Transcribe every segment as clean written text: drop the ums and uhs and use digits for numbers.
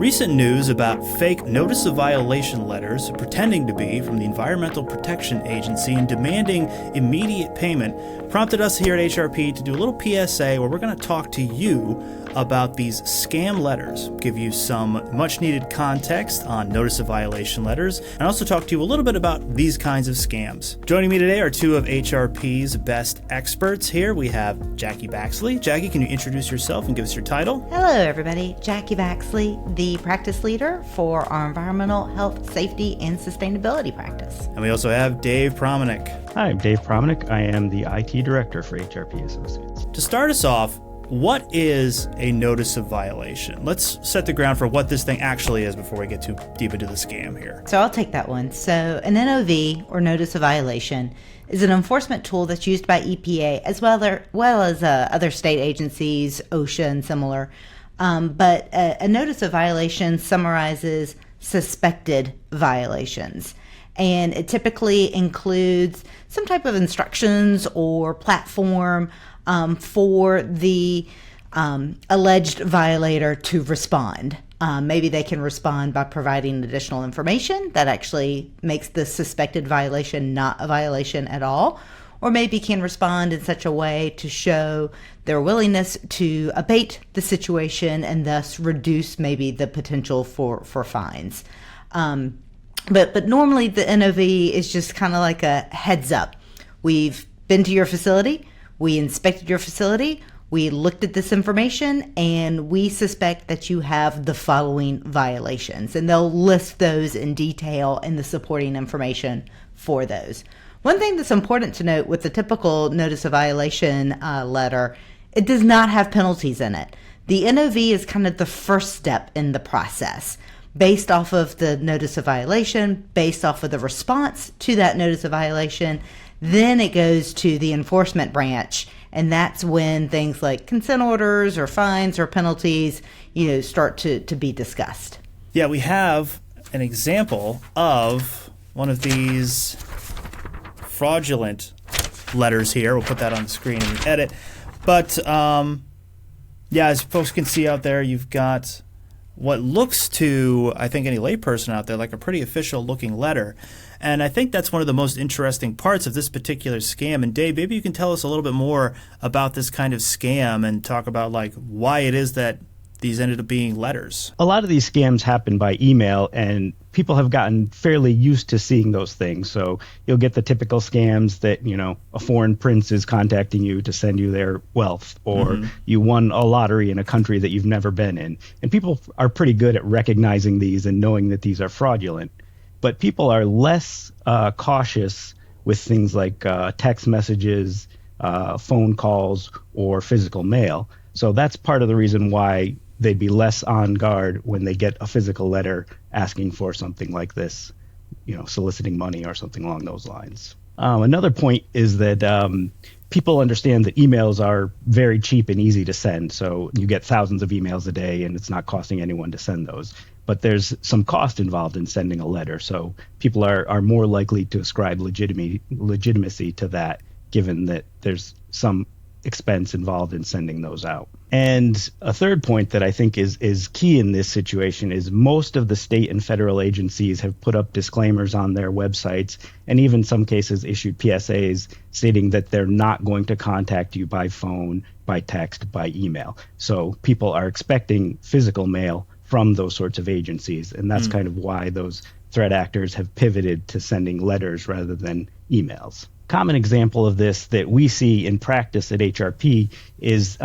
Recent news about fake notice of violation letters pretending to be from the Environmental Protection Agency and demanding immediate payment prompted us here at HRP to do a little PSA where we're going to talk to you about these scam letters, give you some much needed context on notice of violation letters, and also talk to you a little bit about these kinds of scams. Joining me today are two of HRP's best experts here. We have Jackie.Baxley. Jackie, can you introduce yourself and give us your title? Hello, everybody. Jackie.Baxley, the practice leader for our environmental health, safety, and sustainability practice. And we also have Dave Promenick. Hi, I'm Dave Promenick. I am the IT director for HRP Associates. To start us off, what is a notice of violation? Let's set the ground for what this thing actually is before we get too deep into the scam here. So I'll take that one. So an NOV, or notice of violation, is an enforcement tool that's used by EPA as well as other state agencies, OSHA and similar. But a notice of violation summarizes suspected violations. And it typically includes some type of instructions or platform for the alleged violator to respond. Maybe they can respond by providing additional information that actually makes the suspected violation not a violation at all, or maybe can respond in such a way to show their willingness to abate the situation and thus reduce maybe the potential for fines. But normally the NOV is just kind of like a heads up. We've been to your facility, we inspected your facility, we looked at this information, and we suspect that you have the following violations. And they'll list those in detail in the supporting information for those. One thing that's important to note with the typical notice of violation letter, it does not have penalties in it. The NOV is kind of the first step in the process. Based off of the notice of violation, based off of the response to that notice of violation, then it goes to the enforcement branch, and that's when things like consent orders or fines or penalties, start to be discussed. Yeah, we have an example of one of these fraudulent letters here. We'll put that on the screen in the edit. But, as folks can see out there, you've got what looks to, I think, any layperson out there like a pretty official-looking letter. And I think that's one of the most interesting parts of this particular scam. And Dave, maybe you can tell us a little bit more about this kind of scam and talk about why it is that these ended up being letters. A lot of these scams happen by email, and people have gotten fairly used to seeing those things. So you'll get the typical scams that, a foreign prince is contacting you to send you their wealth, or you won a lottery in a country that you've never been in. And people are pretty good at recognizing these and knowing that these are fraudulent. But people are less cautious with things like text messages, phone calls, or physical mail. So that's part of the reason why they'd be less on guard when they get a physical letter asking for something like this, soliciting money or something along those lines. Another point is that people understand that emails are very cheap and easy to send. So you get thousands of emails a day, and it's not costing anyone to send those. But there's some cost involved in sending a letter. So people are more likely to ascribe legitimacy to that, given that there's some expense involved in sending those out. And a third point that I think is key in this situation is most of the state and federal agencies have put up disclaimers on their websites, and even some cases issued PSAs stating that they're not going to contact you by phone, by text, by email. So people are expecting physical mail from those sorts of agencies, and that's kind of why those threat actors have pivoted to sending letters rather than emails. Common example of this that we see in practice at HRP is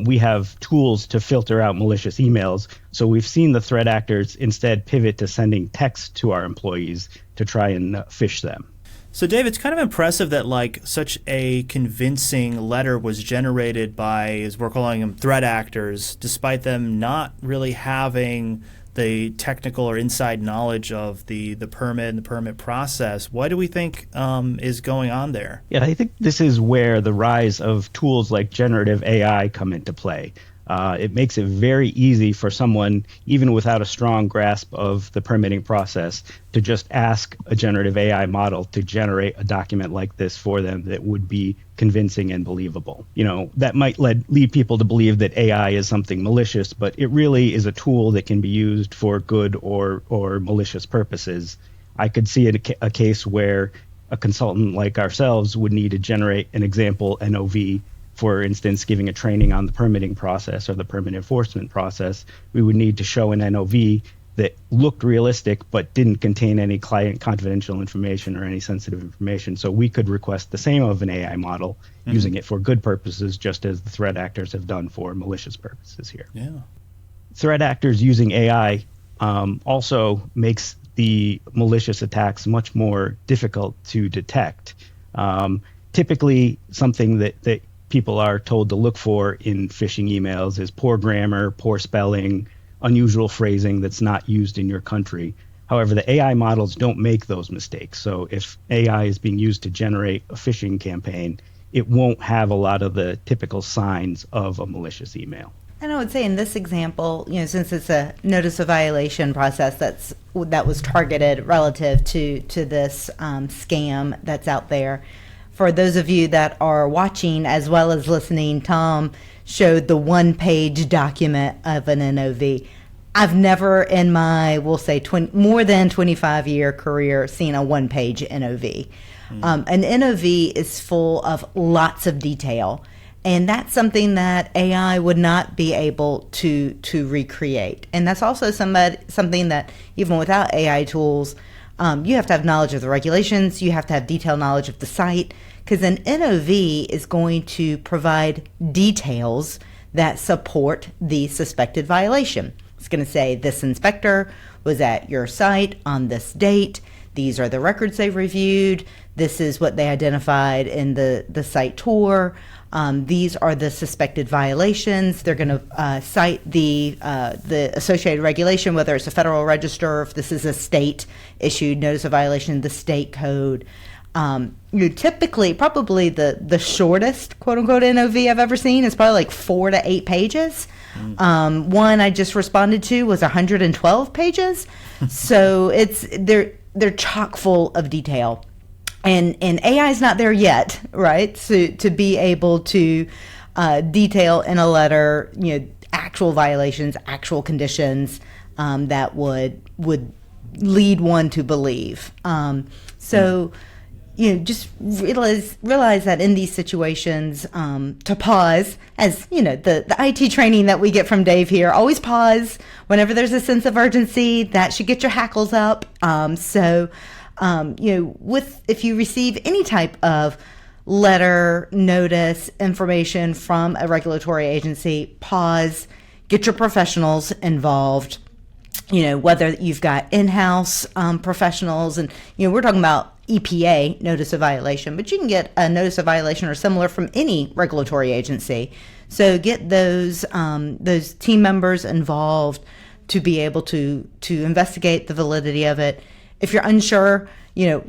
we have tools to filter out malicious emails. So we've seen the threat actors instead pivot to sending text to our employees to try and phish them. So Dave, it's kind of impressive that such a convincing letter was generated by, as we're calling them, threat actors, despite them not really having the technical or inside knowledge of the permit and the permit process. What do we think is going on there? Yeah, I think this is where the rise of tools like generative AI come into play. It makes it very easy for someone, even without a strong grasp of the permitting process, to just ask a generative AI model to generate a document like this for them that would be convincing and believable. That might lead people to believe that AI is something malicious, but it really is a tool that can be used for good or malicious purposes. I could see a case where a consultant like ourselves would need to generate an example NOV. For instance, giving a training on the permitting process or the permit enforcement process, we would need to show an NOV that looked realistic but didn't contain any client confidential information or any sensitive information. So we could request the same of an AI model, using it for good purposes, just as the threat actors have done for malicious purposes here. Yeah. Threat actors using AI also makes the malicious attacks much more difficult to detect. Typically, something that people are told to look for in phishing emails is poor grammar, poor spelling, unusual phrasing that's not used in your country. However, the AI models don't make those mistakes. So if AI is being used to generate a phishing campaign, it won't have a lot of the typical signs of a malicious email. And I would say in this example, since it's a notice of violation process that was targeted relative to this scam that's out there, for those of you that are watching as well as listening, Tom showed the one-page document of an NOV. I've never in my, we'll say, more than 25-year career seen a one-page NOV. An NOV is full of lots of detail, and that's something that AI would not be able to recreate. And that's also something that, even without AI tools, you have to have knowledge of the regulations, you have to have detailed knowledge of the site, because an NOV is going to provide details that support the suspected violation. It's going to say this inspector was at your site on this date. These are the records they reviewed. This is what they identified in the site tour. These are the suspected violations. They're going to cite the associated regulation, whether it's a federal register, if this is a state issued notice of violation, the state code. Typically, probably the shortest quote unquote NOV I've ever seen is probably like 4 to 8 pages. One I just responded to was 112 pages. So they're chock full of detail. And AI is not there yet, right? So to be able to detail in a letter, actual violations, actual conditions that would lead one to believe. Just realize that in these situations, to pause, as the IT training that we get from Dave here, always pause whenever there's a sense of urgency. That should get your hackles up. If you receive any type of letter, notice, information from a regulatory agency, pause, get your professionals involved. Whether you've got in-house professionals, and we're talking about EPA notice of violation, but you can get a notice of violation or similar from any regulatory agency. So get those team members involved to be able to investigate the validity of it. If you're unsure,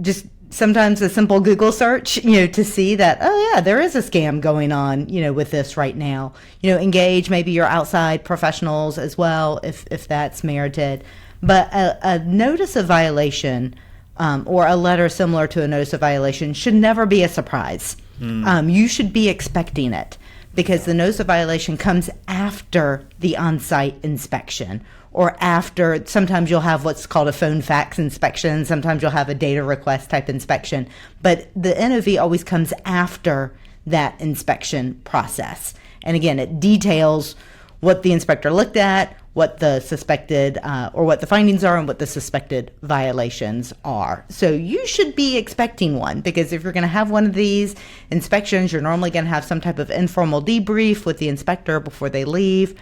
just sometimes a simple Google search, to see that, oh yeah, there is a scam going on, with this right now. Engage maybe your outside professionals as well, if that's merited. But a notice of violation or a letter similar to a notice of violation should never be a surprise. You should be expecting it, because the notice of violation comes after the on-site inspection, or after. Sometimes you'll have what's called a phone fax inspection. Sometimes you'll have a data request type inspection. But the NOV always comes after that inspection process. And again, it details what the inspector looked at, what the suspected or what the findings are, and what the suspected violations are. So you should be expecting one, because if you're going to have one of these inspections, you're normally going to have some type of informal debrief with the inspector before they leave.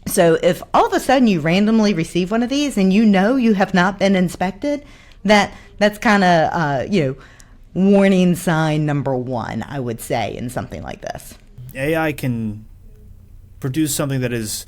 So if all of a sudden you randomly receive one of these and you have not been inspected, that's kind of warning sign number one, I would say, in something like this. AI can produce something that is,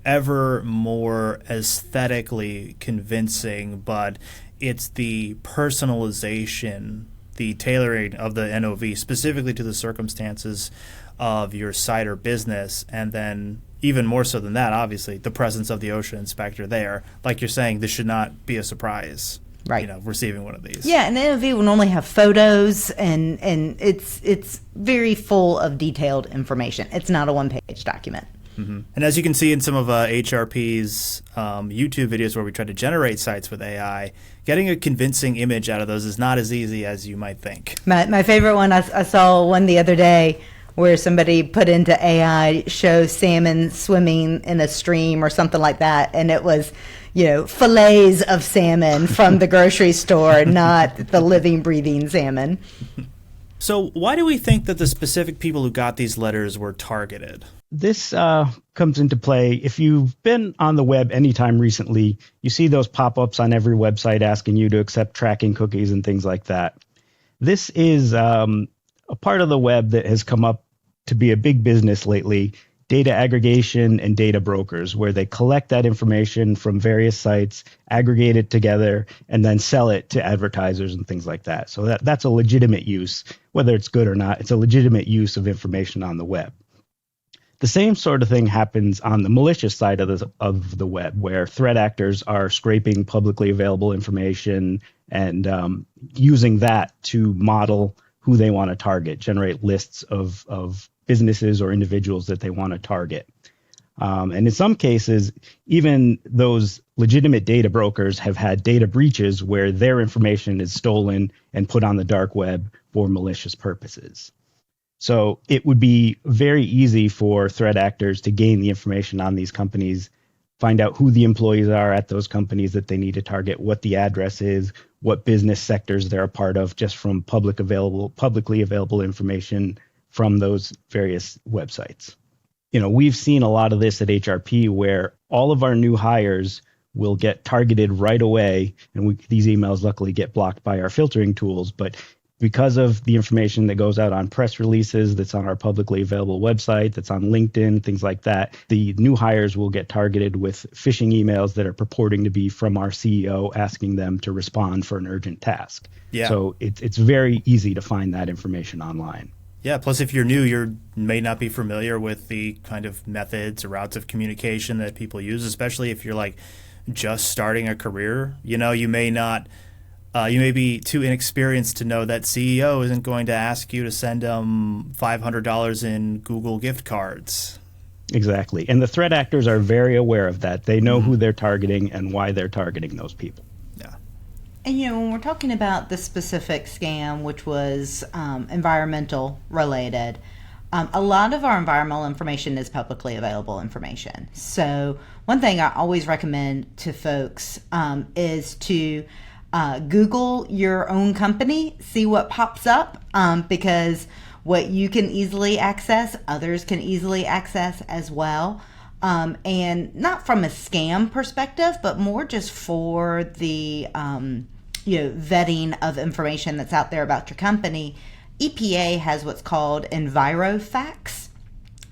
ever more aesthetically convincing, but it's the personalization, the tailoring of the NOV specifically to the circumstances of your site or business, and then even more so than that, obviously, the presence of the OSHA inspector there. Like you're saying, this should not be a surprise, right? Receiving one of these. Yeah, and the NOV will normally have photos, and it's very full of detailed information. It's not a one-page document. Mm-hmm. And as you can see in some of HRP's YouTube videos where we try to generate sites with AI, getting a convincing image out of those is not as easy as you might think. My favorite one, I saw one the other day where somebody put into AI, show salmon swimming in a stream or something like that, and it was, fillets of salmon from the grocery store, not the living, breathing salmon. So why do we think that the specific people who got these letters were targeted? This comes into play if you've been on the web anytime recently. You see those pop-ups on every website asking you to accept tracking cookies and things like that. This is a part of the web that has come up to be a big business lately, data aggregation and data brokers, where they collect that information from various sites, aggregate it together, and then sell it to advertisers and things like that. So that's a legitimate use. Whether it's good or not, it's a legitimate use of information on the web. The same sort of thing happens on the malicious side of the web, where threat actors are scraping publicly available information and using that to model who they want to target, generate lists of businesses or individuals that they want to target. And in some cases, even those legitimate data brokers have had data breaches where their information is stolen and put on the dark web for malicious purposes. So it would be very easy for threat actors to gain the information on these companies, find out who the employees are at those companies that they need to target, what the address is, what business sectors they're a part of, just from publicly available information from those various websites. We've seen a lot of this at HRP where all of our new hires will get targeted right away, and these emails luckily get blocked by our filtering tools, but because of the information that goes out on press releases, that's on our publicly available website, that's on LinkedIn, things like that, the new hires will get targeted with phishing emails that are purporting to be from our CEO asking them to respond for an urgent task. Yeah. So it's very easy to find that information online. Yeah, plus if you're new, you may not be familiar with the kind of methods or routes of communication that people use, especially if you're just starting a career. You may not... you may be too inexperienced to know that CEO isn't going to ask you to send them $500 in Google gift cards. Exactly. And the threat actors are very aware of that. They know who they're targeting and why they're targeting those people. Yeah. And, when we're talking about the specific scam, which was environmental related, a lot of our environmental information is publicly available information. So one thing I always recommend to folks is to Google your own company, see what pops up, because what you can easily access, others can easily access as well. And not from a scam perspective, but more just for the vetting of information that's out there about your company. EPA has what's called EnviroFacts.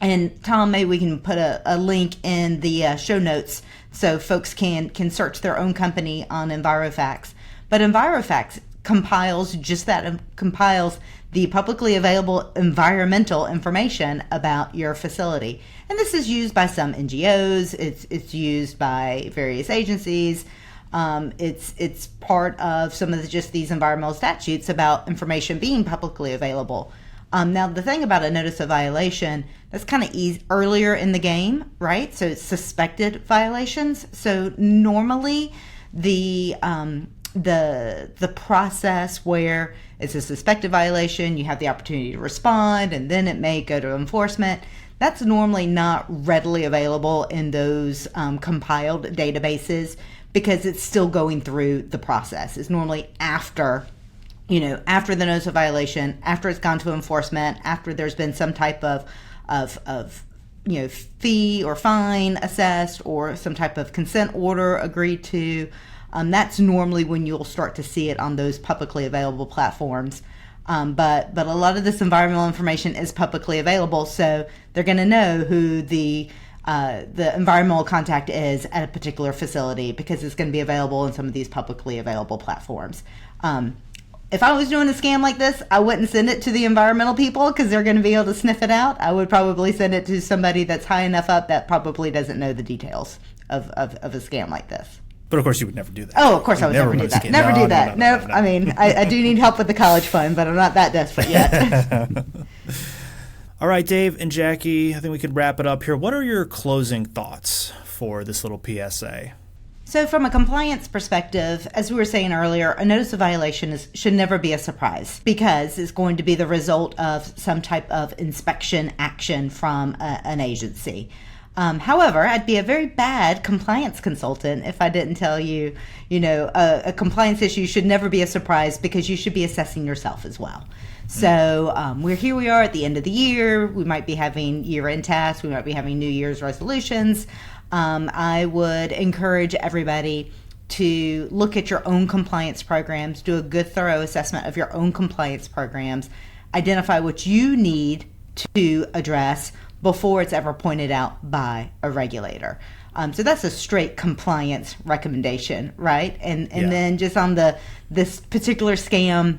And Tom, maybe we can put a link in the show notes so folks can search their own company on EnviroFacts. But EnviroFacts compiles just that, compiles the publicly available environmental information about your facility. And this is used by some NGOs, it's used by various agencies. It's part of some of just these environmental statutes about information being publicly available. Now, the thing about a notice of violation, that's kind of earlier in the game, right? So it's suspected violations. So normally the process where it's a suspected violation, you have the opportunity to respond, and then it may go to enforcement. That's normally not readily available in those compiled databases because it's still going through the process. It's normally after the notice of violation, after it's gone to enforcement, after there's been some type of fee or fine assessed or some type of consent order agreed to. That's normally when you'll start to see it on those publicly available platforms. But a lot of this environmental information is publicly available, so they're going to know who the environmental contact is at a particular facility because it's going to be available in some of these publicly available platforms. if I was doing a scam like this, I wouldn't send it to the environmental people because they're going to be able to sniff it out. I would probably send it to somebody that's high enough up that probably doesn't know the details of a scam like this. But of course, you would never do that. Oh, of course I would never do that. Never do that. Nope. I mean, I do need help with the college fund, but I'm not that desperate yet. All right, Dave and Jackie, I think we could wrap it up here. What are your closing thoughts for this little PSA? So from a compliance perspective, as we were saying earlier, a notice of violation should never be a surprise because it's going to be the result of some type of inspection action from an agency. However, I'd be a very bad compliance consultant if I didn't tell you, a compliance issue should never be a surprise because you should be assessing yourself as well. So we are at the end of the year. We might be having year-end tasks. We might be having New Year's resolutions. I would encourage everybody to look at your own compliance programs, do a good, thorough assessment of your own compliance programs, identify what you need to address before it's ever pointed out by a regulator. So that's a straight compliance recommendation, right? And then just on this particular scam,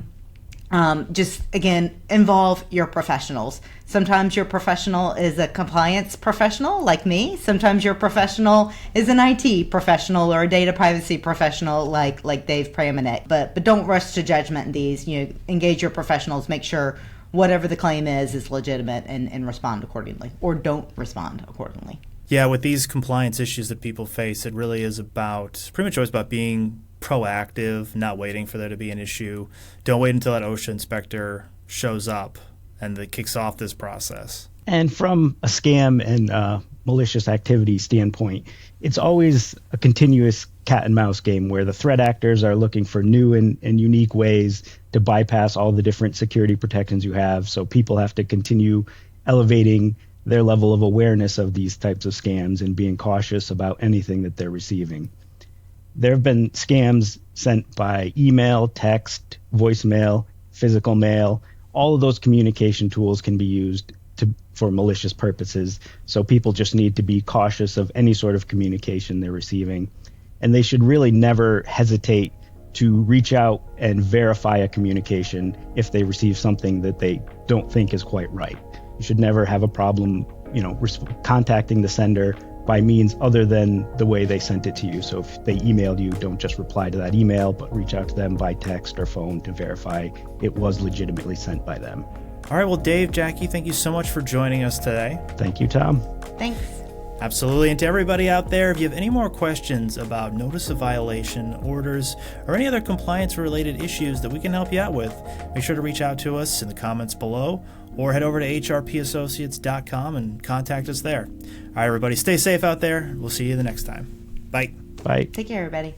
just again, involve your professionals. Sometimes your professional is a compliance professional like me. Sometimes your professional is an IT professional or a data privacy professional like Dave Pramanek. But don't rush to judgment in these. Engage your professionals. Make sure whatever the claim is legitimate and respond accordingly, or don't respond accordingly. Yeah, with these compliance issues that people face, it really is pretty much always about being proactive, not waiting for there to be an issue. Don't wait until that OSHA inspector shows up and that kicks off this process. And from a scam and malicious activity standpoint, it's always a continuous cat and mouse game where the threat actors are looking for new and unique ways to bypass all the different security protections you have. So people have to continue elevating their level of awareness of these types of scams and being cautious about anything that they're receiving. There have been scams sent by email, text, voicemail, physical mail. All of those communication tools can be used for malicious purposes. So people just need to be cautious of any sort of communication they're receiving. And they should really never hesitate to reach out and verify a communication if they receive something that they don't think is quite right. You should never have a problem, contacting the sender by means other than the way they sent it to you. So if they emailed you, don't just reply to that email, but reach out to them by text or phone to verify it was legitimately sent by them. All right, well, Dave, Jackie, thank you so much for joining us today. Thank you, Tom. Thanks. Absolutely. And to everybody out there, if you have any more questions about notice of violation, orders, or any other compliance-related issues that we can help you out with, make sure to reach out to us in the comments below or head over to HRPassociates.com and contact us there. All right, everybody, stay safe out there. We'll see you the next time. Bye. Bye. Take care, everybody.